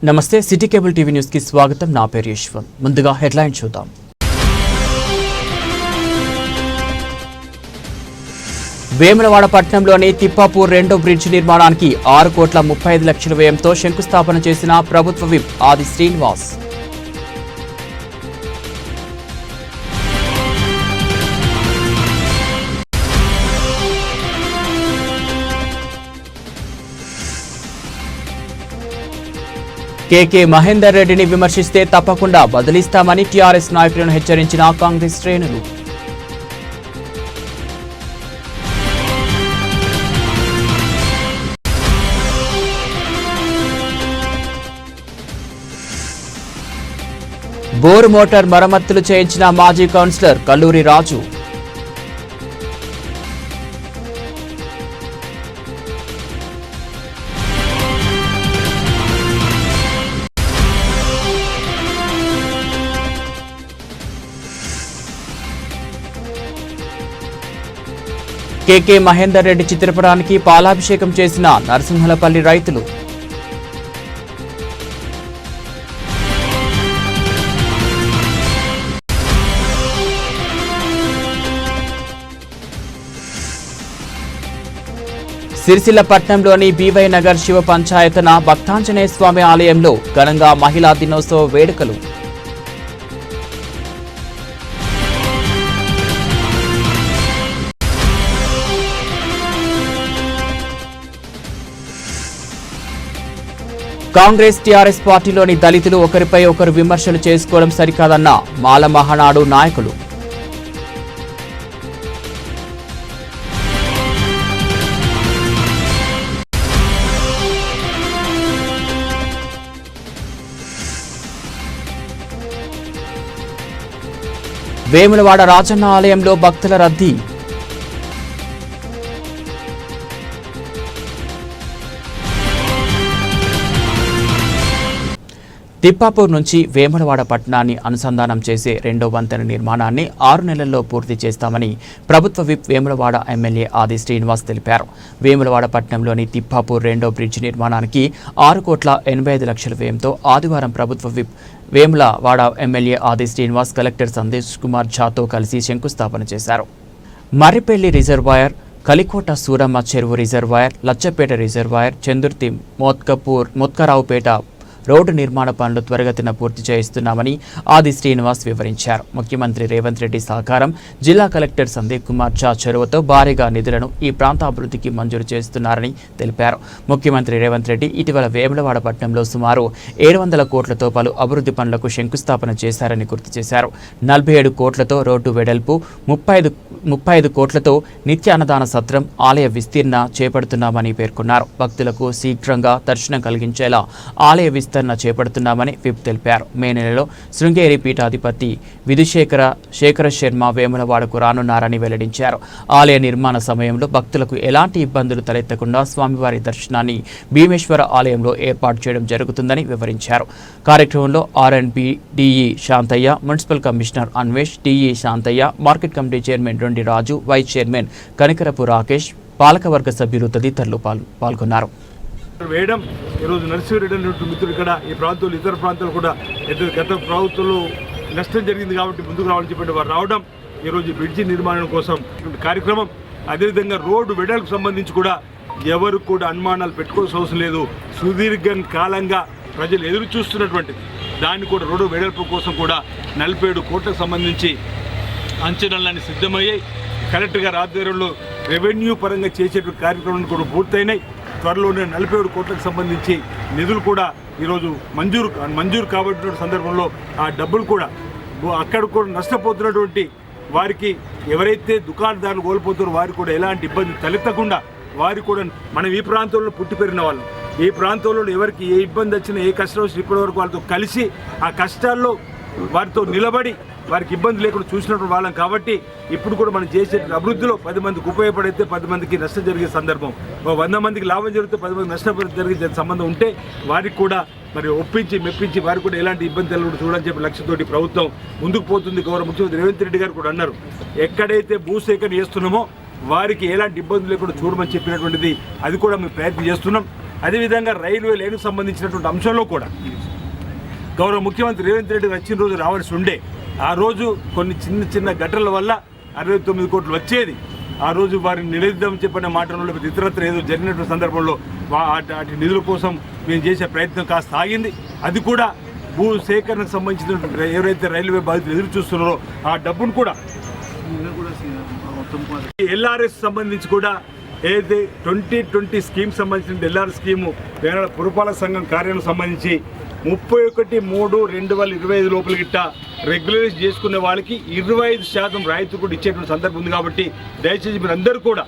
నమస్తే city cable TV news కి స్వాగతం. నా పేరు యశ్వంత్. ముందుగా హెడ్లైన్ చూద్దాం. వేములవాడ పట్టణంలోని తిప్పాపూర్ రెండో బ్రిడ్జ్ నిర్మాణానికి 6,35,00,000 వ్యయంతో శంకుస్థాపన చేసిన ప్రభుత్వ విప్ ఆది శ్రీనివాస్. కేకే మహేందర్ రెడ్డిని విమర్శిస్తే తప్పకుండా బదిలిస్తామని టీఆర్ఎస్ నాయకులను హెచ్చరించిన కాంగ్రెస్ శ్రేణులు. బోర్ మోటార్ మరమ్మతులు చేయించిన మాజీ కౌన్సిలర్ కల్లూరి రాజు. కేకే మహేందర్ రెడ్డి చిత్రపటానికి పాలాభిషేకం చేసిన నరసింహలపల్లి రైతులు. సిరిసిల్ల పట్టణంలోని బీవై నగర్ శివ పంచాయతన భక్తాంజనేయ స్వామి ఆలయంలో ఘనంగా మహిళా దినోత్సవ వేడుకలు. కాంగ్రెస్ టీఆర్ఎస్ పార్టీలోని దళితులు ఒకరిపై ఒకరు విమర్శలు చేసుకోవడం సరికాదన్న మాల మహానాడు నాయకులు. వేములవాడ రాజన్న ఆలయంలో భక్తుల రద్దీ. తిప్పాపూర్ నుంచి వేములవాడ పట్టణాన్ని అనుసంధానం చేసే రెండో వంతెన నిర్మాణాన్ని 6 నెలల్లో పూర్తి చేస్తామని ప్రభుత్వ విప్ వేములవాడ ఎమ్మెల్యే ఆది శ్రీనివాస్ తెలిపారు. వేములవాడ పట్టణంలోని తిప్పాపూర్ రెండో బ్రిడ్జ్ నిర్మాణానికి 6,85,00,000 వ్యయంతో ఆదివారం ప్రభుత్వ whip Vemulawada MLA Adi Srinivas collector Sandesh Kumar ఝాతో కలిసి శంకుస్థాపన చేశారు. మర్రిపల్లి రిజర్వాయర్, కలికోట సూరమ్మ చెరువు reservoir, Lachhapet reservoir, Chandurthi Mothkaraopet road నిర్మాణ పనులు త్వరగతిన పూర్తి చేయిస్తున్నామని ఆది శ్రీనివాస్ వివరించారు. ముఖ్యమంత్రి రేవంత్ రెడ్డి సహకారం, జిల్లా కలెక్టర్ సందీప్ కుమార్ ఝా చొరవతో భారీగా నిధులను ఈ ప్రాంత అభివృద్ధికి మంజూరు చేస్తున్నారని తెలిపారు. ముఖ్యమంత్రి రేవంత్ రెడ్డి ఇటీవల వేములవాడ పట్టణంలో సుమారు 700 కోట్లతో పలు అభివృద్ధి పనులకు శంకుస్థాపన చేశారని గుర్తు చేశారు. 47 కోట్లతో రోడ్డు వెడల్పు, 35 కోట్లతో నిత్య అన్నదాన సత్రం, ఆలయ విస్తీర్ణ చేపడుతున్నామని పేర్కొన్నారు. భక్తులకు శీఘ్రంగా దర్శనం కలిగించేలా ఆలయ విస్తరణ చేపడుతున్నామని విప్ తెలిపారు. మే నెలలో శృంగేరి పీఠాధిపతి శేఖర శర్మ వేములవాడకు రానున్నారని వెల్లడించారు. ఆలయ నిర్మాణ సమయంలో భక్తులకు ఎలాంటి ఇబ్బందులు తలెత్తకుండా స్వామివారి దర్శనాన్ని భీమేశ్వర ఆలయంలో ఏర్పాటు చేయడం జరుగుతుందని వివరించారు. కార్యక్రమంలో R and B DE Shantaiah, municipal commissioner Anvesh, DE Shantaiah, market committee chairman Rondi Raju, vice chairman Kanikarapu Rakesh, పాలకవర్గ సభ్యులు తదితరులు పాల్గొన్నారు. వేయడం ఈరోజు నరసింహారెడ్డి అనేటువంటి మిత్రుడు ఇక్కడ ఈ ప్రాంతంలో ఇతర ప్రాంతాలు కూడా గత ప్రభుత్వంలో నష్టం జరిగింది కాబట్టి ముందుకు రావాలని చెప్పి వారు రావడం, ఈరోజు బ్రిడ్జి నిర్మాణం కోసం కార్యక్రమం. అదేవిధంగా రోడ్డు వెడల్పు సంబంధించి కూడా ఎవరు కూడా అనుమానాలు పెట్టుకోవాల్సిన అవసరం లేదు. సుదీర్ఘ కాలంగా ప్రజలు ఎదురు చూస్తున్నటువంటిది. దాన్ని కూడా రోడ్డు వెడల్పు కోసం కూడా 47 కోట్లకు సంబంధించి అంచనాలన్నీ సిద్ధమయ్యాయి. కలెక్టర్ గారి ఆధ్వర్యంలో రెవెన్యూ పరంగా చేసేటువంటి కార్యక్రమాలు కూడా పూర్తయినాయి. త్వరలోనే 47 కోట్లకు సంబంధించి నిధులు కూడా ఈరోజు మంజూరు కాబట్టిన సందర్భంలో ఆ డబ్బులు కూడా అక్కడ కూడా నష్టపోతున్నటువంటి వారికి, ఎవరైతే దుకాణదారులు కోల్పోతారో వారికి కూడా ఎలాంటి ఇబ్బంది తలెత్తకుండా వారికి కూడా, మనం ఈ ప్రాంతంలో పుట్టి పెరిగిన వాళ్ళు, ఈ ప్రాంతంలో ఎవరికి ఏ ఇబ్బంది వచ్చినా, ఏ కష్టం వచ్చినా ఇప్పటివరకు వాళ్ళతో కలిసి ఆ కష్టాల్లో వారితో నిలబడి వారికి ఇబ్బంది లేకుండా చూసినటువంటి వాళ్ళం కాబట్టి ఇప్పుడు కూడా మనం చేసే అభివృద్ధిలో 10 మందికి ఉపయోగపడితే 10 మందికి నష్టం జరిగే సందర్భం, 100 మందికి లాభం జరిగితే 10 మందికి నష్టం జరిగే సంబంధం ఉంటే వారికి కూడా మరి ఒప్పించి మెప్పించి వారికి కూడా ఎలాంటి ఇబ్బంది కలగకుండా చూడని చెప్పి లక్ష్యంతోటి ప్రభుత్వం ముందుకు పోతుంది. గౌరవ ముఖ్యమంత్రి రేవంత్ రెడ్డి గారు కూడా అన్నారు, ఎక్కడైతే భూసేకరణ చేస్తున్నామో వారికి ఎలాంటి ఇబ్బంది లేకుండా చూడమని చెప్పినటువంటిది, అది కూడా మేము ప్రయత్నం చేస్తున్నాం. అదేవిధంగా రైల్వే లైన్కు సంబంధించినటువంటి అంశంలో కూడా గౌరవ ముఖ్యమంత్రి రేవంత్ రెడ్డి వచ్చిన రోజు రావాల్సి ఉండే, ఆ రోజు కొన్ని చిన్న ఘటనల వల్ల 69 కోట్లు వచ్చేది. ఆ రోజు వారిని నిలదీద్దామని చెప్పిన మాటలో లేకపోతే ఇతరత్ర ఏదో జరిగినటువంటి సందర్భంలో వాటి నిధుల కోసం మేము చేసే ప్రయత్నం కాస్త ఆగింది. అది కూడా భూ సేకరణకు సంబంధించినటువంటి ఎవరైతే రైల్వే బాధితులు ఎదురు చూస్తున్నారో ఆ డబ్బును కూడా ఎల్ఆర్ఎస్ సంబంధించి కూడా ఏదైతే 2020 స్కీమ్ సంబంధించిన ఎల్ఆర్ఎస్ స్కీము వేరే పురపాలక సంఘం కార్యాలయం సంబంధించి 31/3/2025 లోపల గిట్ట రెగ్యులరైజ్ చేసుకునే వాళ్ళకి 25% రాయితీ కూడా ఇచ్చేటువంటి సందర్భం ఉంది. కాబట్టి దయచేసి మీరు అందరూ కూడా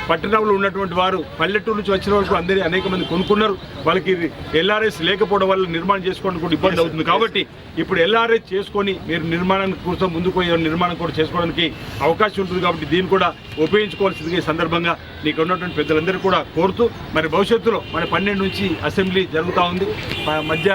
పట్టణంలో ఉన్నటువంటి వారు పల్లెటూరు నుంచి వచ్చిన వరకు అందరి అనేక మంది కొనుక్కున్నారు. వాళ్ళకి ఎల్ఆర్ఎస్ లేకపోవడం వల్ల నిర్మాణం చేసుకోవడానికి కూడా ఇబ్బంది అవుతుంది. కాబట్టి ఇప్పుడు ఎల్ఆర్ఎస్ చేసుకొని మీరు నిర్మాణానికి కోసం ముందుకు పోయే నిర్మాణం కూడా చేసుకోవడానికి అవకాశం ఉంటుంది. కాబట్టి దీన్ని కూడా ఉపయోగించుకోవాల్సిందిగా ఈ సందర్భంగా నీకు ఉన్నటువంటి పెద్దలందరూ కూడా కోరుతూ, మరి భవిష్యత్తులో మన 12 నుంచి అసెంబ్లీ జరుగుతూ ఉంది. మధ్య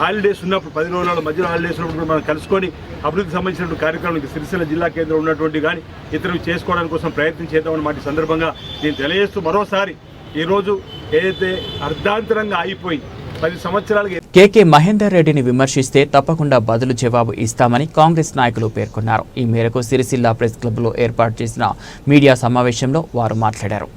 హాలిడేస్ ఉన్నప్పుడు 10 రోజుల మధ్యలో హాలిడేస్ ఉన్నప్పుడు మనం కలుసుకొని అభివృద్ధికి సంబంధించినటువంటి కార్యక్రమానికి సిరిసిల్ల జిల్లా కేంద్రం ఉన్నటువంటి కానీ ఇతరులు చేసుకోవడానికి కోసం ప్రయత్నం చేద్దామని మాట సందర్భంగా నేను తెలియజేస్తూ, మరోసారి ఈరోజు ఏదైతే అర్ధాంతరంగా అయిపోయి 10 సంవత్సరాలుగా కేకే మహేందర్ రెడ్డిని విమర్శిస్తే తప్పకుండా బదులు జవాబు ఇస్తామని కాంగ్రెస్ నాయకులు పేర్కొన్నారు. ఈ మేరకు సిరిసిల్ల ప్రెస్ క్లబ్లో ఏర్పాటు చేసిన మీడియా సమావేశంలో వారు మాట్లాడారు.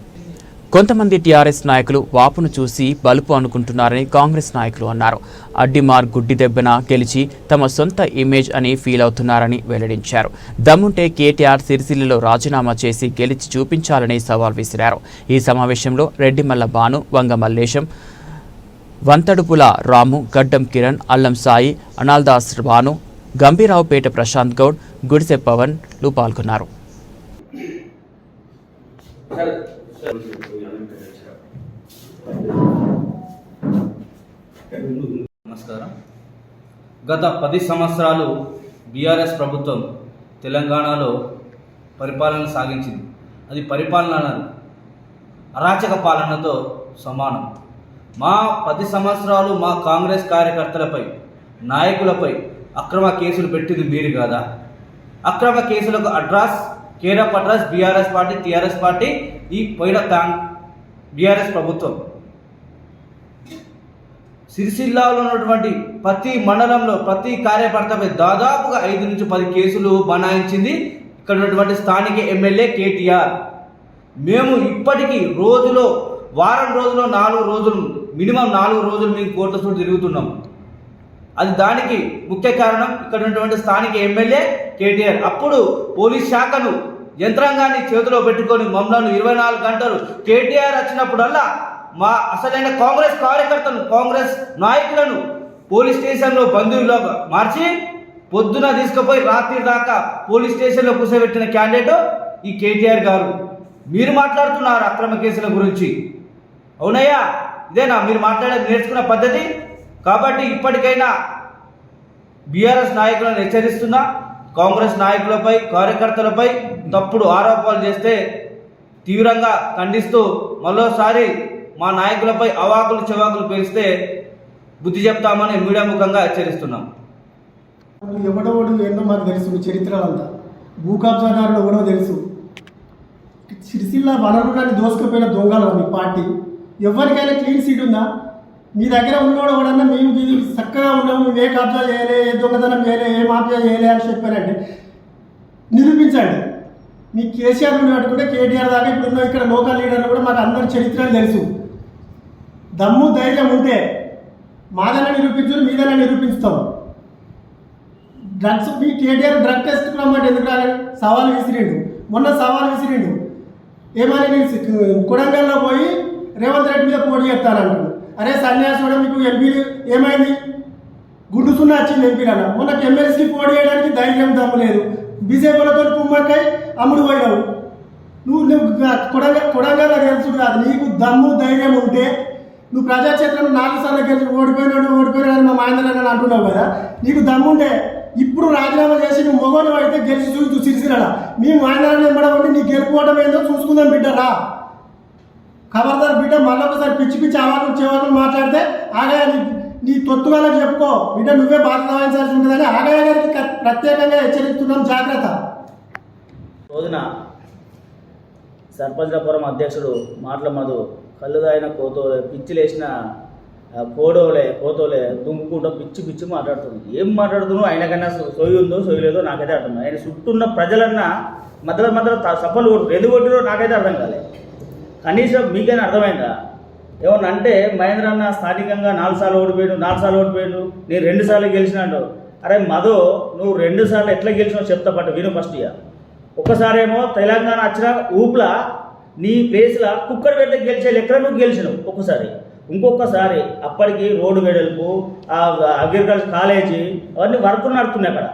కొంతమంది టీఆర్ఎస్ నాయకులు వాపును చూసి బలుపు అనుకుంటున్నారని కాంగ్రెస్ నాయకులు అన్నారు. అడ్డిమార్ గుడ్డి దెబ్బన గెలిచి తమ సొంత ఇమేజ్ అని ఫీల్ అవుతున్నారని వెల్లడించారు. దమ్ముంటే కేటీఆర్ సిరిసిల్లలో రాజీనామా చేసి గెలిచి చూపించాలని సవాల్ విసిరారు. ఈ సమావేశంలో రెడ్డిమల్ల భాను, వంగ మల్లేశం, వంతడుపుల రాము, గడ్డం కిరణ్, అల్లం సాయి, అనాల్దాస్ భాను, గంభీరావుపేట ప్రశాంత్ గౌడ్, గుడిసె పవన్లు పాల్గొన్నారు. నమస్కారం. గత 10 సంవత్సరాలు బీఆర్ఎస్ ప్రభుత్వం తెలంగాణలో పరిపాలన సాగించింది. అది పరిపాలన అరాచక పాలనతో సమానం. మా 10 సంవత్సరాలు మా కాంగ్రెస్ కార్యకర్తలపై, నాయకులపై అక్రమ కేసులు పెట్టింది మీరు కాదా? అక్రమ కేసులకు care of address BRS party, TRS party, ఈ పోయిన బీఆర్ఎస్ ప్రభుత్వం. సిరిసిల్లాలో ఉన్నటువంటి ప్రతి మండలంలో ప్రతి కార్యకర్తపై దాదాపుగా 5 నుంచి 10 కేసులు బనాయించింది ఇక్కడ ఉన్నటువంటి స్థానిక ఎమ్మెల్యే కేటీఆర్. మేము ఇప్పటికీ రోజులో వారం రోజుల్లో 4 రోజులు మినిమం 4 రోజులు మేము కోర్టు చుట్టూ తిరుగుతున్నాం. అది దానికి ముఖ్య కారణం ఇక్కడ ఉన్నటువంటి స్థానిక ఎమ్మెల్యే కేటీఆర్. అప్పుడు పోలీస్ శాఖను యంత్రాంగాన్ని చేతిలో పెట్టుకొని మమ్మల్ని 24 గంటలు కేటీఆర్ వచ్చినప్పుడల్లా మా అసలైన కాంగ్రెస్ కార్యకర్తలను, కాంగ్రెస్ నాయకులను పోలీస్ స్టేషన్లో బంధువుల్లో మార్చి పొద్దున తీసుకుపోయి రాత్రి దాకా పోలీస్ స్టేషన్లో కూర్చోబెట్టిన క్యాండిడేట్ ఈ కేటీఆర్ గారు. మీరు మాట్లాడుతున్నారు అక్రమ కేసుల గురించి. అవునయ్యా, ఇదేనా మీరు మాట్లాడేది నేర్చుకున్న పద్ధతి? కాబట్టి ఇప్పటికైనా బీఆర్ఎస్ నాయకులను హెచ్చరిస్తున్నా, కాంగ్రెస్ నాయకులపై, కార్యకర్తలపై తప్పుడు ఆరోపణలు చేస్తే తీవ్రంగా ఖండిస్తూ మరోసారి మా నాయకులపై అవాకులు చెవాకులు పేలిస్తే బుద్ధి చెప్తామని మీడియా ముఖంగా హెచ్చరిస్తున్నాం. ఎవడోడు ఏందో మాకు తెలుసు, చరిత్రలంతా భూ కబ్జాదారులు ఎవడో తెలుసు. సిరిసిల్ల వనరులని దోసుకుపోయిన దొంగలు మీ పార్టీ. ఎవరికైనా క్లీన్ సీట్ ఉందా? మీ దగ్గర ఉన్నోడు ఎవడన్నా మేము చక్కగా ఉన్నాము, మేము ఏ కబ్జా చేయలే, ఏ దొంగతనం చేయలే, ఏ మాఫియా చేయలే అని చెప్పారంటే నిరూపించండి. మీ కేసీఆర్ నుండి పట్టుకుంటే కేటీఆర్ దాకా ఇప్పుడు ఇక్కడ లోకల్ లీడర్లు కూడా మాకు అందరి చరిత్రలు తెలుసు. దమ్ము ధైర్యం ఉంటే మాదైనా నిరూపించు, మీదైనా నిరూపిస్తాం. డ్రగ్స్ మీ కేటీఆర్ డ్రగ్ టెస్ట్ రమ్మంటే ఎందుకు రాలేదు? సవాల్ విసిరిండు, మొన్న సవాల్ విసిరిండు. ఏమని నేను కొడంగల్లో పోయి రేవంత్ రెడ్డి మీద పోటీ చేస్తానంటాడు. అరే సన్యాసుడు, మీకు ఎంపీ ఏమైంది? గుండు సున్నా వచ్చింది ఎంపీలన్న. మొన్న ఎమ్మెల్సీకి పోటీ చేయడానికి ధైర్యం దమ్ము లేదు. బీజేపీలతో కుమ్మక్కై అమ్ముడు పోయినావు. నువ్వు కొడంగల్లో గెలుచుడు కాదు, నీకు దమ్ము ధైర్యం ఉంటే నువ్వు ప్రజాక్షేత్రంలో 4 సార్లు గెలిచి ఓడిపోయినాడు మా మహేంద్ర అంటున్నావు కదా. నీకు దమ్ముంటే ఇప్పుడు రాజీనామా చేసి నువ్వు మొగోను అయితే గెలిచి చూసి సిరిసిల్ల మీ మహేంద్రాన్ని ఎంబడబట్టి నీ గెలుపుకోవటం ఏందో చూసుకుందాం బిడ్డరా. ఖబర్దార్ బిడ్డ, మళ్ళొకసారి పిచ్చి పిచ్చి అవాకులు చెవాకులు మాట్లాడితే ఆగా నీ తొత్తుగాలకు చెప్పుకో బిడ్డ, నువ్వే బాధ్యత వహించాల్సి ఉంటుందని ఆగయ్య గారికి ప్రత్యేకంగా హెచ్చరిస్తున్నాం, జాగ్రత్త. రోజున సర్పంచ్ల ఫోరం అధ్యక్షుడు మాటల మధు కళ్ళు తాగిన కోతోలే, పిచ్చిలేసిన కోతోలే దుంకుకుంటూ పిచ్చి మాట్లాడుతుంది. ఏం మాట్లాడుతున్నావు? ఆయనకన్నా సొయ్యి ఉందో సొయ్యి లేదో నాకైతే అర్థం. ఆయన చుట్టూ ఉన్న ప్రజలన్నా మధ్యలో సఫలు కొడుతుంది. ఎందుకు కొట్టిరో నాకైతే అర్థం కాలేదు. కనీసం మీకైనా అర్థమైందా? ఏమన్నా అంటే మహేంద్ర అన్న స్థానికంగా 4 సార్లు ఓడిపోయాడు, నేను 2 సార్లు గెలిచినాడు. అరే మధు, నువ్వు 2 సార్లు ఎట్లా గెలిచినావు చెప్తా పట్టు విను ఫస్ట్. ఇక ఒకసారేమో తెలంగాణ వచ్చిన ఊపులా నీ ప్లేస్లో కుక్కడపేట గెలిచే లెక్కన నువ్వు గెలిచినావు ఒకసారి. ఇంకొకసారి అప్పటికి రోడ్డు వెడల్పు, అగ్రికల్చర్ కాలేజీ అవన్నీ వర్కులు నడుతున్నాయి అక్కడ.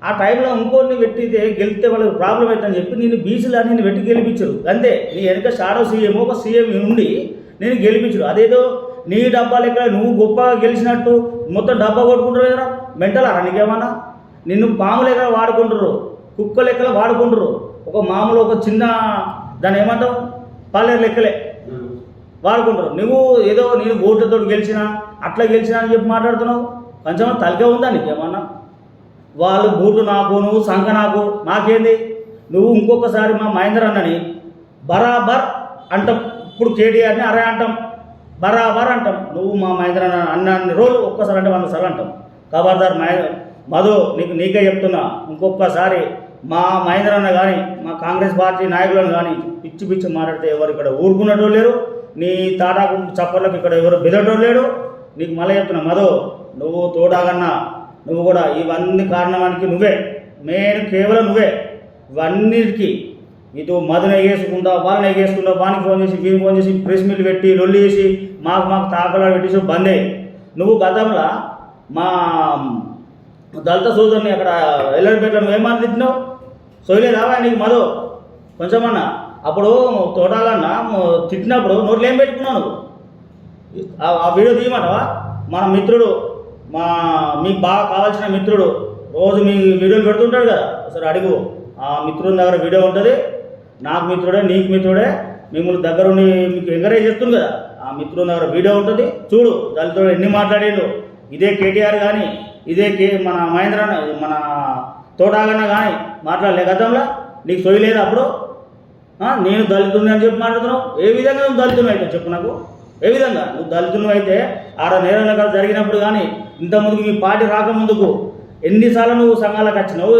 ఆ టైంలో ఇంకోరిని పెట్టితే గెలిస్తే వాళ్ళకి ప్రాబ్లం అవుతుందని చెప్పి నేను బీసీలో నేను పెట్టి గెలిపించరు. అంతే. నీ వెనక షాడో సీఎం ఒక సీఎం ఉండి నేను గెలిపించరు. అదేదో నీ డబ్బా లెక్క నువ్వు గొప్పగా గెలిచినట్టు మొత్తం డబ్బా కొట్టుకుంటారు కదా. మెంటలా నీకేమన్నా? నిన్ను పాము లెక్కల వాడుకుంటారు, కుక్క లెక్కల వాడుకుంటారు. ఒక మామూలు ఒక చిన్న దాన్ని ఏమంటావు పాలేరు లెక్కలే వాడుకుంటారు. నువ్వు ఏదో నేను ఓట్లతో గెలిచినా అట్లా గెలిచినా అని చెప్పి మాట్లాడుతున్నావు. కొంచెం తలకే ఉందా నీకేమన్నా? వాళ్ళు బూట్లు నాకు, నువ్వు సంఖ నాకు, నాకేంది? నువ్వు ఇంకొకసారి మా మహేందర్ అన్నని బరాబర్ అంటాం. ఇప్పుడు కేటీఆర్ని అరే అంటాం, బరాబర్ అంటాం. నువ్వు మా మహేందర్ అన్ని రోజులు ఒక్కసారి అంటే 100 సార్లు అంటాం. ఖబర్దార్ మధు, నీకే చెప్తున్నా, ఇంకొకసారి మా మహేందర్ అన్న కానీ మా కాంగ్రెస్ పార్టీ నాయకులను కానీ పిచ్చి మాట్లాడితే ఎవరు ఇక్కడ ఊరుకున్నట్టు లేరు. నీ తాటాకు చప్పర్లకు ఇక్కడ ఎవరు బెదటోడు లేడు. నీకు మళ్ళీ చెప్తున్నా మధు, నువ్వు తోడాగన్నా, నువ్వు కూడా ఇవన్నీ కారణానికి నువ్వే మెయిన్, కేవలం నువ్వే. ఇవన్నిటికీ ఇటు మధుని ఎగేసుకుంటా, వాళ్ళని ఎగేసుకుంటా, వానికి ఫోన్ చేసి వీనికి ఫోన్ చేసి ప్రెస్ మీట్లు పెట్టి లొల్లి చేసి మాకు తాకలాడు పెట్టేసి బందే. నువ్వు గతంలో మా దళిత సోదరుని అక్కడ ఎల్లడిపేట నువ్వు ఏమని తిట్టినావు? సోయలేదావా నీకు మధు కొంచెమన్నా? అప్పుడు తోటాలన్నా తిట్టినప్పుడు నోట్లు ఏం పెట్టుకున్నావు నువ్వు? ఆ వీడియో తీయమంటావా? మన మిత్రుడు, మీకు బాగా కావాల్సిన మిత్రుడు రోజు మీ వీడియోలు పెడుతుంటాడు కదా, ఒకసారి అడుగు. ఆ మిత్రుని దగ్గర వీడియో ఉంటుంది. నాకు మిత్రుడే, నీకు మిత్రుడే, మిమ్మల్ని దగ్గరుండి మీకు ఎంకరేజ్ చేస్తుంది కదా, ఆ మిత్రుని దగ్గర వీడియో ఉంటుంది. చూడు దళితుడు ఎన్ని మాట్లాడిండు. ఇదే కేటీఆర్ కానీ, ఇదే మన మహేంద్ర మన తోటాగన్న కానీ మాట్లాడలే గతంలో. నీకు సొయ్యి లేదు అప్పుడు? నేను దళితుడిని అని చెప్పి మాట్లాడుతున్నావు. ఏ విధంగా నువ్వు దళితుని అయితే చెప్పు నాకు. ఏ విధంగా నువ్వు దళితుని అయితే ఆడ నేరాలు జరిగినప్పుడు కానీ, ఇంతకుముందుకు మీ పార్టీ రాకముందుకు ఎన్నిసార్లు నువ్వు సంఘాలకు వచ్చినావు?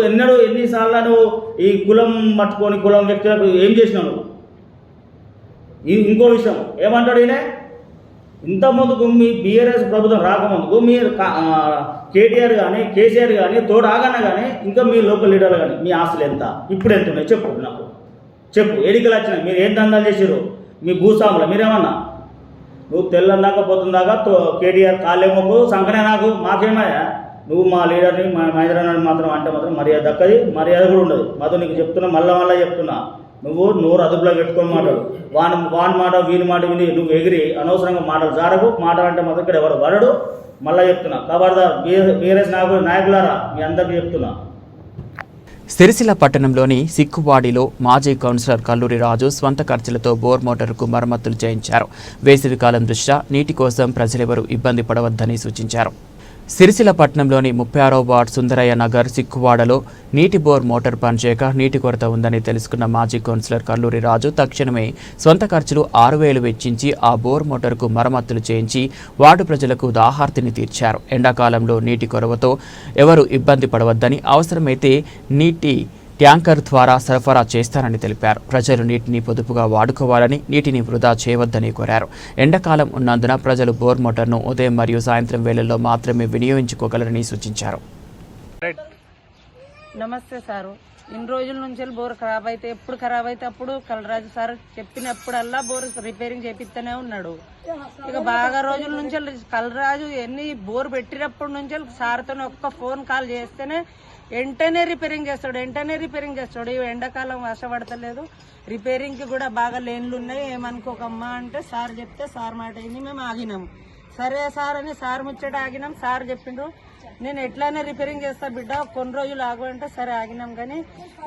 ఎన్నిసార్లు నువ్వు ఈ కులం పట్టుకొని కులం వ్యక్తులకు ఏం చేసినావు నువ్వు? ఇంకో విషయం ఏమంటాడు ఈయన, ఇంతకుముందుకు మీ బీఆర్ఎస్ ప్రభుత్వం రాకముందుకు మీరు కేటీఆర్ కానీ కేసీఆర్ కానీ తోడాగన్న కానీ ఇంకా మీ లోకల్ లీడర్లు కానీ మీ ఆస్తులు ఎంత, ఇప్పుడు ఎంత ఉన్నాయి చెప్పు నాకు. చెప్పు. ఎన్నికలు వచ్చినాయి, మీరు ఏం దందాలు చేసారు? మీ భూస్వాములు మీరేమన్నా? నువ్వు తెల్లందాకా పోతుందాకా కేటీఆర్ కాళ్ళేమోకు సంకనే నాకు, మాకేమయ్యా? నువ్వు మా లీడర్ని మా మహేంద్రనాథ్ మాత్రం మర్యాద దక్కది, మర్యాద కూడా ఉండదు. మధు నీకు చెప్తున్నా, మళ్ళా చెప్తున్నా, నువ్వు నోరు అదుపులో పెట్టుకొని మాట్లాడు. వాని మాట వీని మాట విని నువ్వు ఎగిరి అనవసరంగా మాటలు జారకు. మాటలంటే మాత్రం ఇక్కడ ఎవరు వరడు. మళ్ళీ చెప్తున్నా, ఖబర్దార్ బీఆర్ఎస్ నాయకులారా మీ అందరికీ చెప్తున్నా. సిరిసిల్ల పట్టణంలోని సిక్కువాడిలో మాజీ కౌన్సిలర్ కల్లూరి రాజు స్వంత ఖర్చులతో బోర్ మోటారుకు మరమ్మతులు చేయించారు. వేసవికాలం దృష్ట్యా నీటి కోసం ప్రజలెవరూ ఇబ్బంది పడవద్దని సూచించారు. సిరిసిల్ల పట్టణంలోని 36వ వార్డు సుందరయ్య నగర్ సిక్కువాడలో నీటి బోర్ మోటార్ పనిచేయక నీటి కొరత ఉందని తెలుసుకున్న మాజీ కౌన్సిలర్ కల్లూరి రాజు తక్షణమే సొంత ఖర్చులు 6,000 వెచ్చించి ఆ బోర్ మోటార్కు మరమ్మతులు చేయించి వార్డు ప్రజలకు దాహార్తిని తీర్చారు. ఎండాకాలంలో నీటి కొరవతో ఎవరు ఇబ్బంది పడవద్దని, అవసరమైతే నీటి ట్యాంకర్ ద్వారా సరఫరా చేస్తారని తెలిపారు. ప్రజలు నీటిని పొదుపుగా వాడుకోవాలని, నీటిని వృధా చేయవద్దని కోరారు. ఎండాకాలం ఉన్నందున ప్రజలు బోర్ మోటార్ను ఉదయం మరియు సాయంత్రం వేళల్లో మాత్రమే వినియోగించుకోగలరని సూచించారు. నమస్తే సారు. ఇన్ని రోజుల నుంచి బోర్ ఖరాబ్ అయితే ఎప్పుడు ఖరాబ్ అయితే అప్పుడు కలరాజు సార్ చెప్పినప్పుడల్లా బోర్ రిపేరింగ్ చేపిస్తూనే ఉన్నాడు. ఇక బాగా రోజుల నుంచి కలరాజు ఎన్ని బోర్ పెట్టినప్పటి నుంచి సార్తో ఒక్క ఫోన్ కాల్ చేస్తేనే వెంటనే రిపేరింగ్ చేస్తాడు. ఎండాకాలం వర్షపడతలేదు, రిపేరింగ్కి కూడా బాగా లేన్లు ఉన్నాయి, ఏమనుకోకమ్మా అంటే సార్ చెప్తే సార్ మాట అయింది, మేము ఆగినాం. సరే సార్ అని సార్ ముచ్చట ఆగినాం. సార్ చెప్పిండ్రు నేను ఎట్లానే రిపేరింగ్ చేస్తా బిడ్డ, కొన్ని రోజులు ఆగు అంటే సరే ఆగినాం. కానీ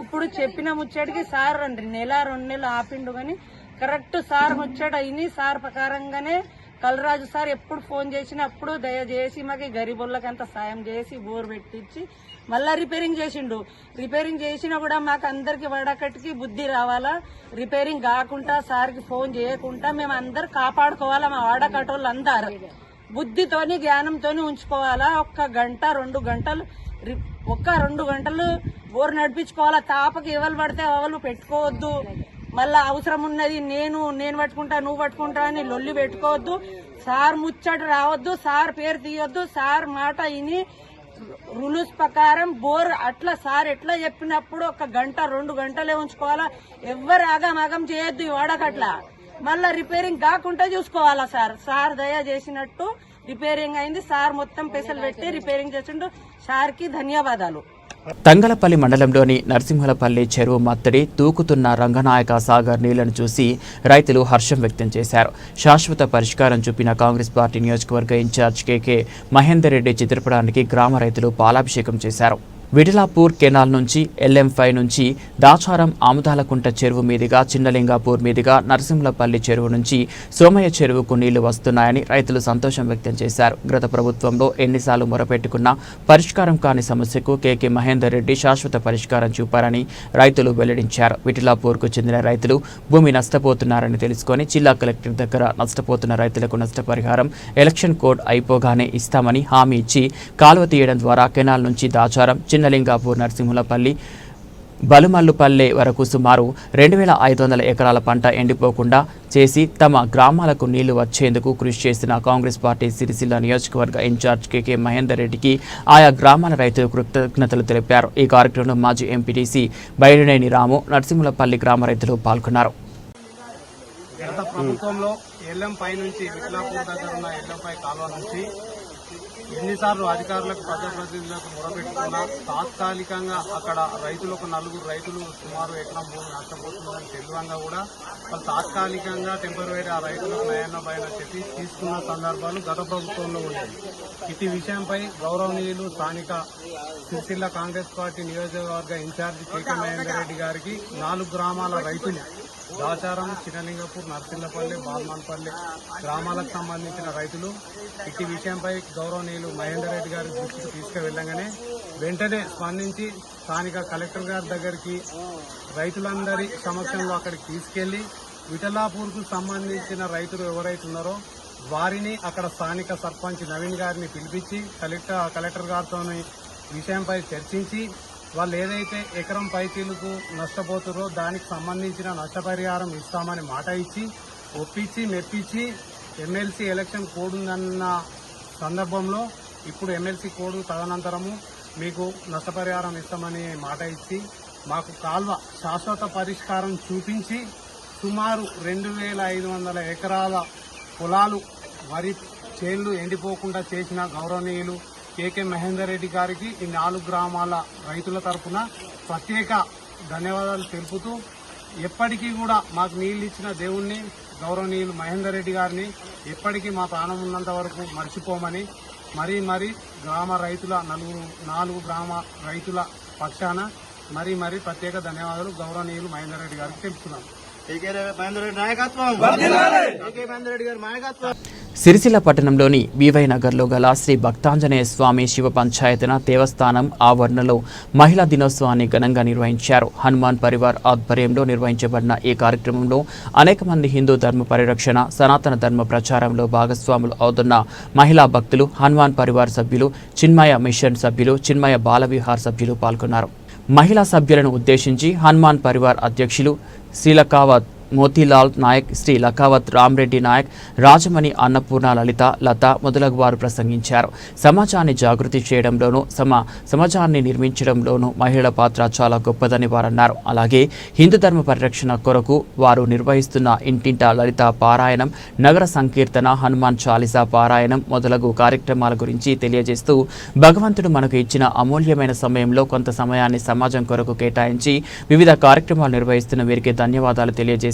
ఇప్పుడు చెప్పిన ముచ్చటికి సార్ 1-2 నెలలు ఆపిండు. కానీ కరెక్ట్ సార్ ముచ్చట అయిని సార్ ప్రకారంగానే కలరాజు సార్ ఎప్పుడు ఫోన్ చేసినప్పుడు దయచేసి మాకు గరీబుళ్ళకి అంత సాయం చేసి బోర్ పెట్టించి మళ్ళా రిపేరింగ్ చేసిండు. రిపేరింగ్ చేసినా కూడా మాకు అందరికి వడకట్టుకి బుద్ధి రావాలా, రిపేరింగ్ కాకుండా సార్కి ఫోన్ చేయకుండా మేము అందరు కాపాడుకోవాలా. మా వాడకట్టోళ్ళు అందరు బుద్ధితోని జ్ఞానంతోని ఉంచుకోవాలా. 1 గంట 2 గంటలు 2 గంటలు బోర్ నడిపించుకోవాలా. తాపకి ఎవరు పడితే ఎవరు పెట్టుకోవద్దు. మళ్ళా అవసరం ఉన్నది నేను పట్టుకుంటా నువ్వు పట్టుకుంటా అని లొల్లి పెట్టుకోవద్దు. సార్ ముచ్చట రావద్దు, సార్ పేరు తీయొద్దు. సార్ మాట విని రూల్స్ ప్రకారం బోర్ అట్లా సార్ ఎట్లా చెప్పినప్పుడు 1 గంట 2 గంటలే ఉంచుకోవాలా. ఎవ్వరు ఆగం చేయొద్దు. ఈ వాడకట్లా మళ్ళా రిపేరింగ్ కాకుండా చూసుకోవాలా. సార్ దయ చేసినట్టు రిపేరింగ్ అయింది. సార్ మొత్తం పెసలు పెట్టి రిపేరింగ్ చేసిండు. సార్కి ధన్యవాదాలు. తంగలపల్లి మండలంలోని నరసింహులపల్లి చెరువు మత్తడి తూకుతున్న రంగనాయక సాగర్ నీళ్లను చూసి రైతులు హర్షం వ్యక్తం చేశారు. శాశ్వత పరిష్కారం చూపిన కాంగ్రెస్ పార్టీ నియోజకవర్గ ఇన్ఛార్జ్ కేకే మహేందర్ రెడ్డి చిత్రపటానికి గ్రామ రైతులు పాలాభిషేకం చేశారు. విఠలాపూర్ కెనాల్ నుంచి LM5 నుంచి దాచారం ఆముదాలకుంట చెరువు మీదుగా చిన్నలింగాపూర్ మీదుగా నరసింహులపల్లి చెరువు నుంచి సోమయ్య చెరువుకు నీళ్లు వస్తున్నాయని రైతులు సంతోషం వ్యక్తం చేశారు. గత ప్రభుత్వంలో ఎన్నిసార్లు మొరపెట్టుకున్నా పరిష్కారం కాని సమస్యకు కేకే మహేందర్ రెడ్డి శాశ్వత పరిష్కారం చూపారని రైతులు వెల్లడించారు. విఠలాపూర్కు చెందిన రైతులు భూమి నష్టపోతున్నారని తెలుసుకొని జిల్లా కలెక్టర్ దగ్గర నష్టపోతున్న రైతులకు నష్టపరిహారం ఎలక్షన్ కోడ్ అయిపోగానే ఇస్తామని హామీ ఇచ్చి కాలువ తీయడం ద్వారా కెనాల్ నుంచి దాచారం చిన్నలింగాపూర్ నరసింహులపల్లి బలుమల్లుపల్లె వరకు సుమారు 2500 ఎకరాల పంట ఎండిపోకుండా చేసి తమ గ్రామాలకు నీళ్లు వచ్చేందుకు కృషి చేసిన కాంగ్రెస్ పార్టీ సిరిసిల్ల నియోజకవర్గ ఇన్ఛార్జ్ కేకే మహేందర్ రెడ్డికి ఆయా గ్రామాల రైతులు కృతజ్ఞతలు తెలిపారు. ఈ కార్యక్రమంలో మాజీ ఎంపీటీసీ బైరినేని రాము, నరసింహులపల్లి గ్రామ రైతులు పాల్గొన్నారు. గత ప్రభుత్వంలో LM5 నుంచి విఠలాపూర్ దగ్గర ఉన్న LM5 కాలువ నుంచి ఎన్నిసార్లు అధికారులకు ప్రజాప్రతినిధులకు మొరపెట్టుకున్నా తాత్కాలికంగా అక్కడ రైతులకు 4 రైతులు సుమారు ఎకరం భూమి నష్టపోతుందని తెలియంగా కూడా వాళ్ళు తాత్కాలికంగా టెంపరరీ ఆ రైతులకు నయన భయన చెప్పి తీసుకున్న సందర్భాలు గత ప్రభుత్వంలో ఉండేవి. ఇటు విషయంపై గౌరవనీయులు స్థానిక సిరిసిల్ల కాంగ్రెస్ పార్టీ నియోజకవర్గ ఇన్ఛార్జి కేకే మహేందర్ రెడ్డి గారికి 4 గ్రామాల రైతులు దాచారం, చిన్నలింగపూర్, నర్సిల్లపల్లి, బాల్మన్పల్లి గ్రామాలకు సంబంధించిన రైతులు ఇటు విషయంపై గౌరవనీయులు మహేందర్ రెడ్డి గారి దృష్టికి తీసుకువెళ్లగానే వెంటనే స్పందించి స్థానిక కలెక్టర్ గారి దగ్గరికి రైతులందరి సమక్షంలో అక్కడికి తీసుకెళ్లి విఠలాపూర్కు సంబంధించిన రైతులు ఎవరైతే ఉన్నారో వారిని అక్కడ స్థానిక సర్పంచ్ నవీన్ గారిని పిలిపించి కలెక్టర్ గారితో విషయంపై చర్చించి వాళ్ళు ఏదైతే ఎకరం పైచీలకు నష్టపోతారో దానికి సంబంధించిన నష్టపరిహారం ఇస్తామని మాట ఇచ్చి ఒప్పించి మెప్పించి ఎమ్మెల్సీ ఎలక్షన్ కోడ్ ఉందన్న సందర్భంలో ఇప్పుడు ఎమ్మెల్సీ కోడ్ తదనంతరము మీకు నష్టపరిహారం ఇస్తామని మాట ఇచ్చి మాకు కాల్వ శాశ్వత పరిష్కారం చూపించి సుమారు 2500 ఎకరాల పొలాలు వరి చేళ్లు ఎండిపోకుండా చేసిన గౌరవనీయులు కేకే మహేందర్ రెడ్డి గారికి ఈ 4 గ్రామాల రైతుల తరఫున ప్రత్యేక ధన్యవాదాలు తెలుపుతూ ఎప్పటికీ కూడా మాకు నీళ్లు ఇచ్చిన దేవుణ్ణి గౌరవనీయులు మహేందర్ రెడ్డి గారిని ఎప్పటికీ మా ప్రాణం ఉన్నంత వరకు మర్చిపోమని మరీ గ్రామ రైతుల 4 గ్రామ రైతుల పక్షాన మరీ ప్రత్యేక ధన్యవాదాలు గౌరవనీయులు మహేందర్ రెడ్డి గారికి తెలుపుతున్నాను. సిరిసిల్ల పట్టణంలోని బీవై నగర్లో గల శ్రీ భక్తాంజనేయ స్వామి శివ పంచాయతన దేవస్థానం ఆవరణలో మహిళా దినోత్సవాన్ని ఘనంగా నిర్వహించారు. హనుమాన్ పరివార్ ఆధ్వర్యంలో నిర్వహించబడిన ఈ కార్యక్రమంలో అనేక మంది హిందూ ధర్మ పరిరక్షణ, సనాతన ధర్మ ప్రచారంలో భాగస్వాములు అవుతున్న మహిళా భక్తులు, హనుమాన్ పరివార్ సభ్యులు, చిన్మయ మిషన్ సభ్యులు, చిన్మయ బాల విహార్ సభ్యులు పాల్గొన్నారు. మహిళా సభ్యులను ఉద్దేశించి హనుమాన్ పరివార్ అధ్యక్షులు శ్రీలకావత్ మోతీలాల్ నాయక్, శ్రీ లకావత్ రామ్రెడ్డి నాయక్, రాజమణి అన్నపూర్ణ లత మొదలగు వారు ప్రసంగించారు. సమాజాన్ని జాగృతి చేయడంలోనూ సమాజాన్ని నిర్మించడంలోనూ మహిళల పాత్ర చాలా గొప్పదని వారన్నారు. అలాగే హిందూ ధర్మ పరిరక్షణ కొరకు వారు నిర్వహిస్తున్న ఇంటింటా లలిత పారాయణం, నగర సంకీర్తన, హనుమాన్ చాలీసా పారాయణం మొదలగు కార్యక్రమాల గురించి తెలియజేస్తూ భగవంతుడు మనకు ఇచ్చిన అమూల్యమైన సమయంలో కొంత సమయాన్ని సమాజం కొరకు కేటాయించి వివిధ కార్యక్రమాలు నిర్వహిస్తున్న వీరికి ధన్యవాదాలు తెలియజేశారు.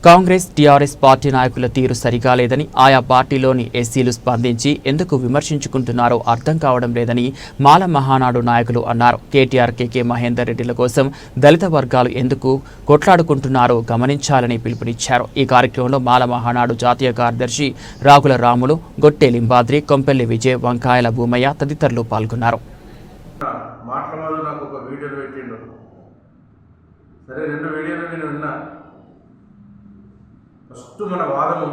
కాంగ్రెస్ టీఆర్ఎస్ పార్టీ నాయకుల తీరు సరిగా లేదని, ఆయా పార్టీలోని ఎస్సీలు స్పందించి ఎందుకు విమర్శించుకుంటున్నారో అర్థం కావడం లేదని మాల మహానాడు నాయకులు అన్నారు. కేటీఆర్, కేకే మహేందర్ రెడ్డిల కోసం దళిత వర్గాలు ఎందుకు కొట్లాడుకుంటున్నారో గమనించాలని పిలుపునిచ్చారు. ఈ కార్యక్రమంలో మాల మహానాడు జాతీయ కార్యదర్శి రాగుల రాములు, గొట్టె లింబాద్రి, కొంపెల్లి విజయ్, వంకాయల భూమయ్య తదితరులు పాల్గొన్నారు. ఫస్ట్ మన వాదము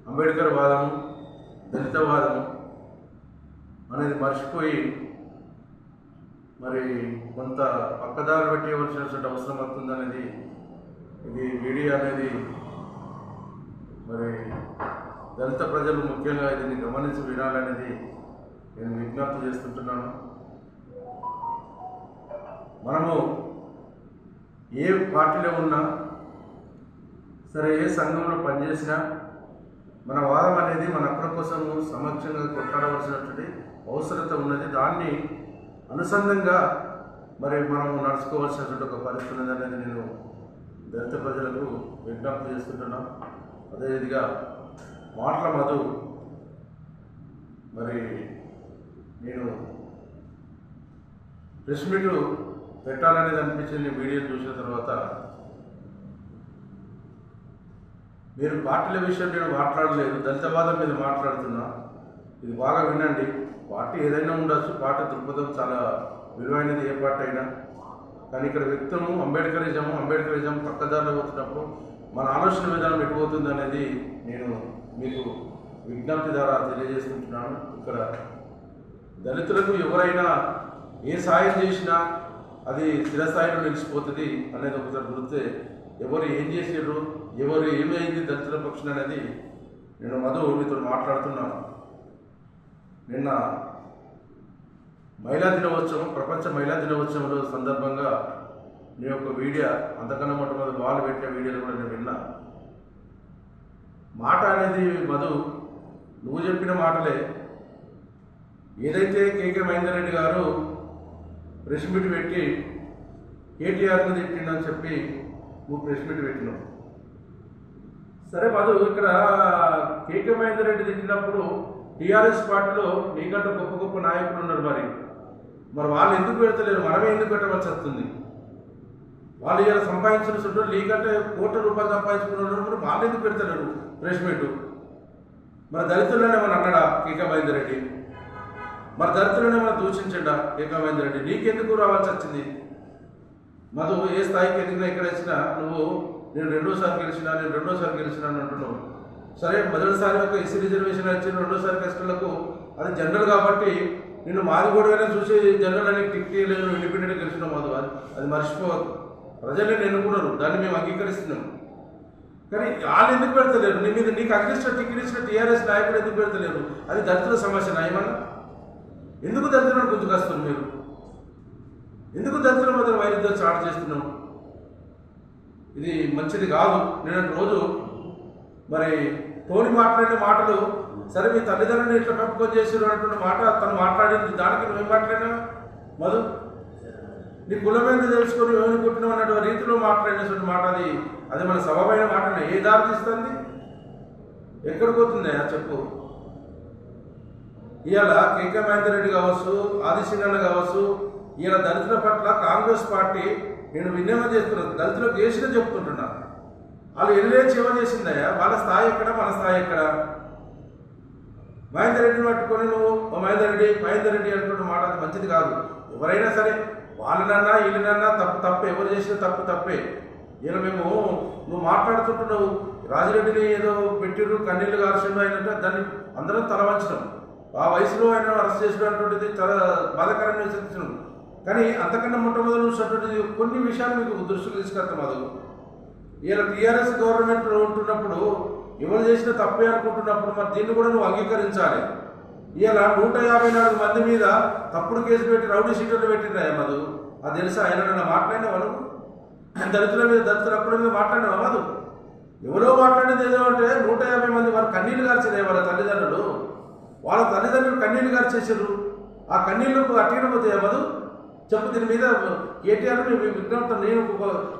అంబేద్కర్ వాదము, దళిత వాదము అనేది మర్చిపోయి మరి కొంత పక్కదారి పెట్టవలసినటువంటి అవసరం వస్తుందనేది ఇది వీడియో అనేది మరి దళిత ప్రజలు ముఖ్యంగా దీన్ని గమనించి వినాలనేది నేను విజ్ఞప్తి చేస్తుంటున్నాను. మనము ఏ పార్టీలో ఉన్నా సరే, ఏ సంఘంలో పనిచేసినా మన వాదం అనేది మన హక్కుల కోసం సమక్షంగా కొట్లాడవలసినటువంటి అవసరత ఉన్నది. దాన్ని అనుసంధంగా మరి మనం నడుచుకోవాల్సినటువంటి ఒక పరిస్థితి ఉన్నది అనేది నేను దళిత ప్రజలకు విజ్ఞప్తి చేస్తుంటున్నాను. అదేవిధంగా మాటల మధు మరి నేను ప్రెస్ మీట్ పెట్టాలనేది అనిపించింది. వీడియో చూసిన తర్వాత మీరు పార్టీల విషయం నేను మాట్లాడలేదు, దళితవాదం మీద మాట్లాడుతున్నా. ఇది బాగా వినండి. పార్టీ ఏదైనా ఉండొచ్చు, పార్టీ దృక్పథం చాలా విలువైనది ఏ పార్టీ అయినా. కానీ ఇక్కడ వ్యక్తులు అంబేద్కరిజం పక్కదారిలో పోతున్నప్పుడు మన ఆలోచన విధానం ఎటుపోతుంది అనేది నేను మీకు విజ్ఞప్తి ద్వారా తెలియజేసుకుంటున్నాను. ఇక్కడ దళితులకు ఎవరైనా ఏ సాయం చేసినా అది స్థిరస్థాయిలో నిలిచిపోతుంది అనేది ఒకసారి గుర్తే. ఎవరు ఏం చేసారు, ఎవరు ఏమైంది దళితుల పక్షం అనేది నేను మీతో మాట్లాడుతున్నాను. నిన్న మహిళా దినోత్సవం, ప్రపంచ మహిళా దినోత్సవం సందర్భంగా నీ యొక్క వీడియో, అంతకన్నా మొట్టమొదటి వాళ్ళు పెట్టే వీడియోలు కూడా నేను విన్నా. మాట అనేది నువ్వు చెప్పిన మాటలే. ఏదైతే కేకే మహేందర్ రెడ్డి గారు ప్రెస్ మీట్ పెట్టి కేటీఆర్ని తిట్టిండని చెప్పి నువ్వు ప్రెస్ మీట్ పెట్టినావు. సరే ఇక్కడ కేకే మహేందర్ రెడ్డి తిట్టినప్పుడు టీఆర్ఎస్ పార్టీలో నీకంటే గొప్ప గొప్ప నాయకులు ఉన్నారు. మరి వాళ్ళు ఎందుకు పెడతలేరు? మనమే ఎందుకు పెట్టవలసి వస్తుంది? వాళ్ళు ఇలా సంపాదించిన చుట్టూ నీకంటే కోట్ల రూపాయలు సంపాదించుకున్నారు, మరి వాళ్ళు ఎందుకు పెడతలేరు ప్రెస్ మీట్? మరి దళితులనే మనం అన్నాడా కేకే మహేందర్ రెడ్డి? మరి దళితులనే మనం దూషించండా కేకే మహేందర్ రెడ్డి? నీకెందుకు రావాల్సి వచ్చింది? ఏ స్థాయికి ఎదిగినా ఎక్కడ వచ్చినా నేను రెండోసారి గెలిచినా అని అంటున్నావు. సరే, మొదటిసారి ఒక ఎస్సీ రిజర్వేషన్ వచ్చిన, రెండోసారి కష్టలకు అది జనరల్ కాబట్టి నిన్ను మాది కూడా చూసి జనరల్ అని టిక్టీ లేదు, ఇండిపెండెంట్ గెలిచినావు. అది మర్చిపోవద్దు. ప్రజల్ని ఎన్నుకున్నారు, దాన్ని మేము అంగీకరిస్తున్నాం. కానీ వాళ్ళు ఎందుకు పెడతలేరు? నీకు అగ్నిస్ట టికెట్ ఇచ్చిన టీఆర్ఎస్ నాయకులు ఎందుకు పెడతలేరు? అది దళితుల సమస్య ఏమన్నా? ఎందుకు దళితులను గుర్తుకొస్తారు మీరు? ఎందుకు దళితుల మధ్య వైరుధ్యం స్టార్ట్ చేస్తున్నాం? ఇది మంచిది కాదు. నేను రోజు మరి తోని మాట్లాడిన మాటలు, సరే మీ తల్లిదండ్రులను ఇట్లా పెంపకం చేసారు అంటున్న మాట తను మాట్లాడింది, దానికి నువ్వేం మాట్లాడినా నీ కులం మీద తెలుసుకొని ఏమనుకుంటున్నావు అన్నటువంటి రీతిలో మాట్లాడినటువంటి మాట అది మన సబబైన మాటనే. ఏ దారి తీస్తుంది? ఎక్కడికి పోతుంది చెప్పు. ఇవాళ కేకే మహేందర్ రెడ్డి కావచ్చు, ఆదిశీనన్న కావచ్చు, ఇలా దళితుల పట్ల కాంగ్రెస్ పార్టీ నేను విన్నేమో చేస్తున్నాను. దళితులకు చేసినా చెప్తుంటున్నా. వాళ్ళు ఏమో చేసిందయ్యా? వాళ్ళ స్థాయి ఎక్కడ, మన స్థాయి ఎక్కడ? మహేందర్ రెడ్డిని పట్టుకొని నువ్వు మహేందర్ రెడ్డి అంటున్న మాట అది మంచిది కాదు. ఎవరైనా సరే వాళ్ళనన్నా వీళ్ళనన్నా తప్పు ఎవరు చేసినా తప్పే. ఇలా నువ్వు మాట్లాడుతుంటున్నావు. రాజిరెడ్డిని ఏదో పెట్టిరు, కన్నీళ్లు గార్షంలో అయినట్టు దాన్ని అందరం తల వంచడం. ఆ వయసులో ఆయన అరెస్ట్ చేసినటువంటిది చాలా బాధాకరమైన చర్చను. కానీ అంతకన్నా మొట్టమొదటి చూసినటువంటిది కొన్ని విషయాలు మీకు దృష్టికి తీసుకెళ్తాం. ఇలా టీఆర్ఎస్ గవర్నమెంట్ ఉంటున్నప్పుడు ఎవరు చేసిన తప్పే అనుకుంటున్నప్పుడు మరి దీన్ని కూడా నువ్వు అంగీకరించాలి. ఇలా 154 మంది మీద తప్పుడు కేసు పెట్టి రౌడీ షీటర్లు పెట్టినాయా అది తెలుసా? ఆయన మాట్లాడినా వాళ్ళు దళితుల హక్కుల మీద మాట్లాడినా ఎవరో మాట్లాడేది ఏదో అంటే 150 మంది వాళ్ళు కన్నీళ్లు గార్చేదే. వాళ్ళ తల్లిదండ్రులు కన్నీళ్లు గార్చేసారు. ఆ కన్నీళ్లకు అట్టిపోతాయా చెప్పు. దీని మీద కేటీఆర్ విజ్ఞప్తి, నేను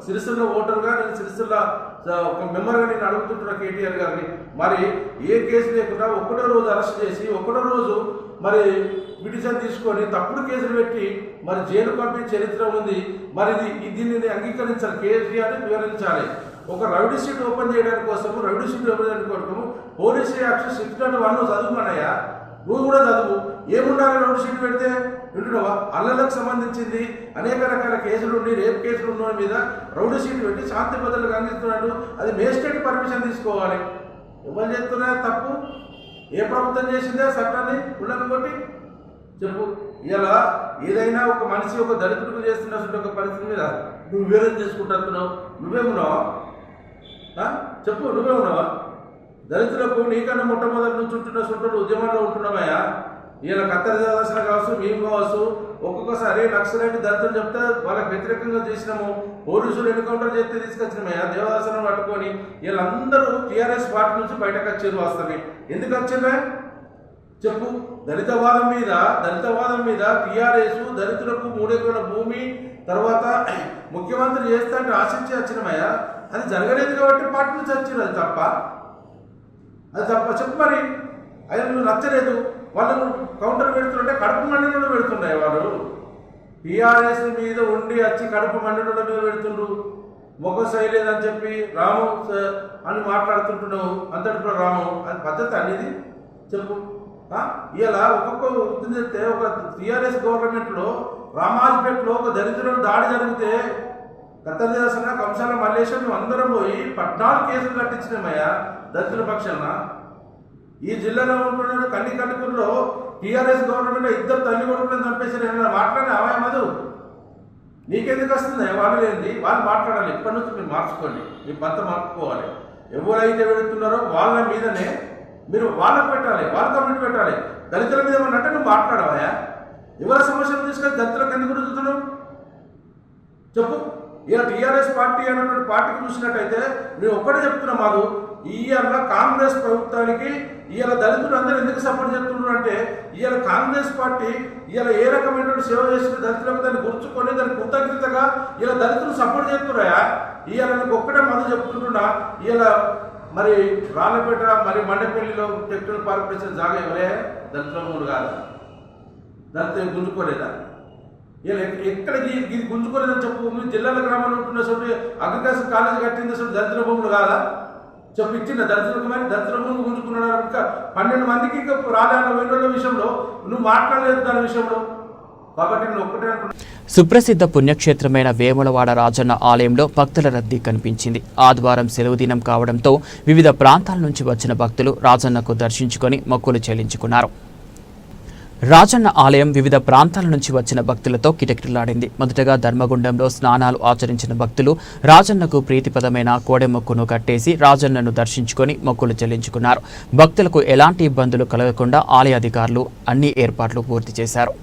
సిరిసిల్ల ఓటర్గా, నేను సిరిసిల్ల ఒక మెంబర్గా నేను అడుగుతుంటున్నా కేటీఆర్ గారిని, మరి ఏ కేసు లేకుండా ఒకటో రోజు అరెస్ట్ చేసి ఒకటో రోజు మరి పిటిషన్ తీసుకొని తప్పుడు కేసులు పెట్టి మరి జైలు పంపే చరిత్ర ఉంది. మరి దీన్ని అంగీకరించాలి, కేసీఆర్ వివరించాలి. ఒక రౌడీ షీట్ ఓపెన్ చేయడానికి కోసము, రౌడీ షీట్ ఓపెన్ చేయడానికి కోసము పోలీస్ యాక్షన్ 6.1 చదువుమన్నాయా, నువ్వు కూడా చదువు. ఏముండాలి రౌడీ షీట్ పెడితే? వింటున్నావా? అల్లలకు సంబంధించింది అనేక రకాల కేసులు ఉండి రేప్ కేసులు ఉన్న మీద రౌడీ షీట్ పెట్టి శాంతి భద్రతలకు అందిస్తున్నాడు. అది మేజిస్ట్రేట్ పర్మిషన్ తీసుకోవాలి. ఎవరు చేస్తున్నా తప్పు? ఏ ప్రభుత్వం చేసిందే చట్టాన్ని ఉల్లంఘన కొట్టి? చెప్పు. ఇలా ఏదైనా ఒక మనిషి ఒక దళితుడికి చేస్తున్నటువంటి ఒక పరిస్థితి మీద నువ్వు వివరణ చేసుకుంటున్నావు. నువ్వేమున్నావా? చెప్పు, నువ్వేమున్నావా? దళితులకు నీకన్నా మొట్టమొదటి నుంచి ఉంటున్న చుట్టూ ఉద్యమాల్లో ఉంటున్నామయ్యా. ఇలా కత్తెర దర్శన కావచ్చు, మేము కావచ్చు, ఒక్కొక్కసారి నక్సలైట్ దళితులు చెప్తే వాళ్ళకి వ్యతిరేకంగా చేసినాము, పోలీసులు ఎన్కౌంటర్ చేస్తే తీసుకొచ్చినామయ్యా. దేవదాసనం పట్టుకొని వీళ్ళందరూ టీఆర్ఎస్ పార్టీ నుంచి బయటకు వచ్చారు. వాస్తవమే. ఎందుకు వచ్చిందా చెప్పు. దళితవాదం మీద టీఆర్ఎస్ దళితులకు 3 ఎకరాల భూమి తర్వాత ముఖ్యమంత్రి చేస్తా అంటే ఆశించి వచ్చినామయ్యా. అది జరగలేదు కాబట్టి పార్టీ నుంచి వచ్చింది. అది తప్ప చెప్పు. మరి అది నువ్వు నచ్చలేదు, వాళ్ళను కౌంటర్ పెడుతుంటే కడుపు మండలంలో పెడుతుండే వాళ్ళు. టీఆర్ఎస్ మీద ఉండి వచ్చి కడుపు మండలంలో మీద పెడుతుండ్రు. మొగ సైలేదని చెప్పి రాము అని మాట్లాడుతుంటున్నావు. అంతటిలో రాము, అది పద్ధతి అనేది చెప్పు. ఇలా ఒక్కొక్క వృత్తి చెప్తే ఒక టీఆర్ఎస్ గవర్నమెంట్లో రామాజ్పేటలో ఒక దళితులను దాడి జరిగితే కత్తరదేశన కంసాల మల్లేశం మేము అందరం పోయి 14 కేసులు కట్టించినామయ్యా దళితుల పక్షాన. ఈ జిల్లాలో ఉంటున్న కన్నికట్టుకుల్లో టీఆర్ఎస్ గవర్నమెంట్ 2 తల్లి కొడుకులను చంపేసారు. మాట్లాడే ఆవాయ మధు నీకెందుకు వస్తుంది? వాళ్ళు లేనిది వాళ్ళు మాట్లాడాలి. ఇప్పటి నుంచి మీరు మార్చుకోండి, మీ పంత మార్చుకోవాలి. ఎవరైతే వెళుతున్నారో వాళ్ళ మీదనే మీరు వాళ్ళకు పెట్టాలి, వాళ్ళ కమిటీ పెట్టాలి. దళితుల మీద ఏమన్నట్టే నువ్వు మాట్లాడవాయా? ఎవరి సమస్యలు తీసుకొని దళితులకు ఎందుకు రుద్దుతున్నావు చెప్పు. ఇలా టీఆర్ఎస్ పార్టీ అన్నటువంటి పార్టీకి చూసినట్టయితే మేము ఒక్కటే చెప్తున్నాం, మాకు ఇవాళ కాంగ్రెస్ ప్రభుత్వానికి ఇవాళ దళితులు అందరూ ఎందుకు సపోర్ట్ చేస్తున్నారు అంటే ఇవాళ కాంగ్రెస్ పార్టీ ఇవాళ ఏ రకమైనటువంటి సేవ చేసిన దళితులకు దాన్ని గుర్చుకొని దాని కృతజ్ఞతగా ఇలా దళితులు సపోర్ట్ చేస్తున్నాయా? ఇవాళ నీకు ఒక్కటే మద్దతు చెప్తుంటున్నా. ఇవాళ మరి రాళ్ళపేట మరి మండపల్లిలో టెక్నికల్ పార్క్ చేసిన జాగా ఎవరే? దళితుల మూడు కాదు. దళితులు గుంజుకోలేదా? ఇలా ఎక్కడికి ఇది గుంజుకోలేదని చెప్పు. మీరు జిల్లాల గ్రామాల్లో ఉంటున్న చోటు అగ్రికల్చర్ కాలేజీ కట్టింది చోటు దళితుల భూములు కాదా చెప్పు. ఇచ్చిందా దళితులకు? మరి దళితుల భూములు గుంజుకున్నాడు. ఇంకా 12 మందికి ఇంకా రాలేన్న వేరే విషయంలో నువ్వు మాట్లాడలేదు దాని విషయంలో. కాబట్టి నేను ఒక్కటే అంటున్నా. సుప్రసిద్ధ పుణ్యక్షేత్రమైన వేములవాడ రాజన్న ఆలయంలో భక్తుల రద్దీ కనిపించింది. ఆదివారం సెలవు దినం కావడంతో వివిధ ప్రాంతాల నుంచి వచ్చిన భక్తులు రాజన్నకు దర్శించుకొని మొక్కులు చెల్లించుకున్నారు. రాజన్న ఆలయం వివిధ ప్రాంతాల నుంచి వచ్చిన భక్తులతో కిటకిటలాడింది. మొదటగా ధర్మగుండంలో స్నానాలు ఆచరించిన భక్తులు రాజన్నకు ప్రీతిపదమైన కోడెమొక్కును కట్టేసి రాజన్నను దర్శించుకొని మొక్కులు చెల్లించుకున్నారు. భక్తులకు ఎలాంటి ఇబ్బందులు కలగకుండా ఆలయ అధికారులు అన్ని ఏర్పాట్లు పూర్తి చేశారు.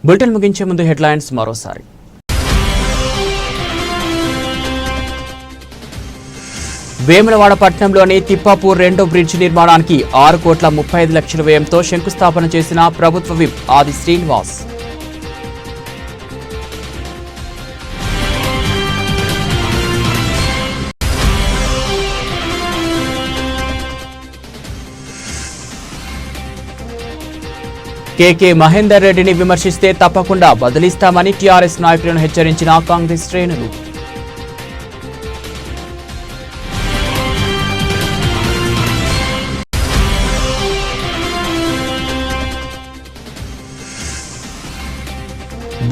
బులెటిన్ ముగించే ముందు హెడ్లైన్స్ మరోసారి. వేములవాడ పట్టణంలోని తిప్పాపూర్ రెండో బ్రిడ్జ్ నిర్మాణానికి 6,35,00,000 వ్యయంతో శంకుస్థాపన చేసిన ప్రభుత్వ విప్ ఆది శ్రీనివాస్. కేకే మహేందర్ రెడ్డిని విమర్శిస్తే తప్పకుండా బదిలిస్తామని టీఆర్ఎస్ నాయకులను హెచ్చరించిన కాంగ్రెస్ శ్రేణులు.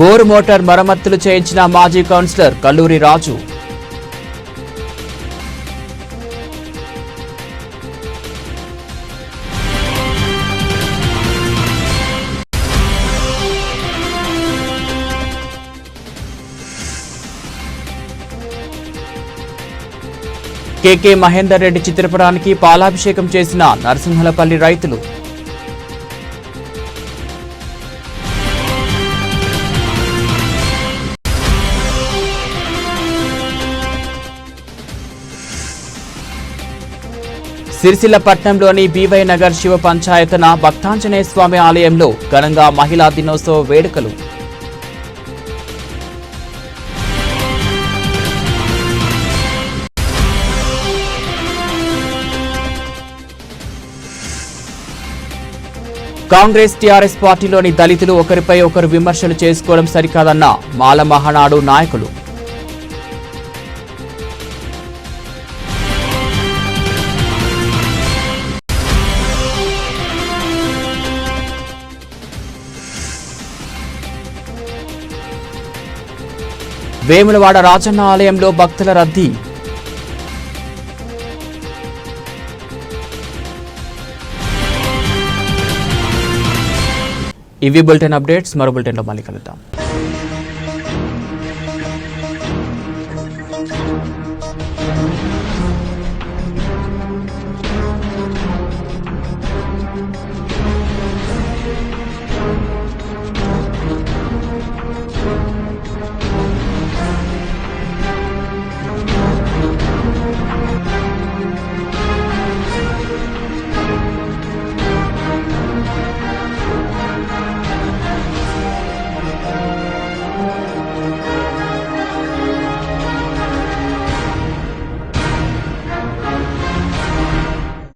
బోరు మోటార్ మరమ్మతులు చేయించిన మాజీ కౌన్సిలర్ కల్లూరి రాజు. కేకే మహేందర్ రెడ్డి చిత్రపటానికి పాలాభిషేకం చేసిన నరసింహలపల్లి రైతులు. సిరిసిల్ల పట్టణంలోని బీవై నగర్ శివ పంచాయతన భక్తాంజనేయ స్వామి ఆలయంలో ఘనంగా మహిళా దినోత్సవ వేడుకలు. కాంగ్రెస్ టీఆర్ఎస్ పార్టీలోని దళితులు ఒకరిపై ఒకరు విమర్శలు చేసుకోవడం సరికాదన్న మాల మహానాడు నాయకులు. వేములవాడ రాజన్న ఆలయంలో భక్తుల రద్దీ. ఇవి బులెటిన్ అప్డేట్స్. మరో బులెటిన్లో మళ్ళీ కలుద్దాం.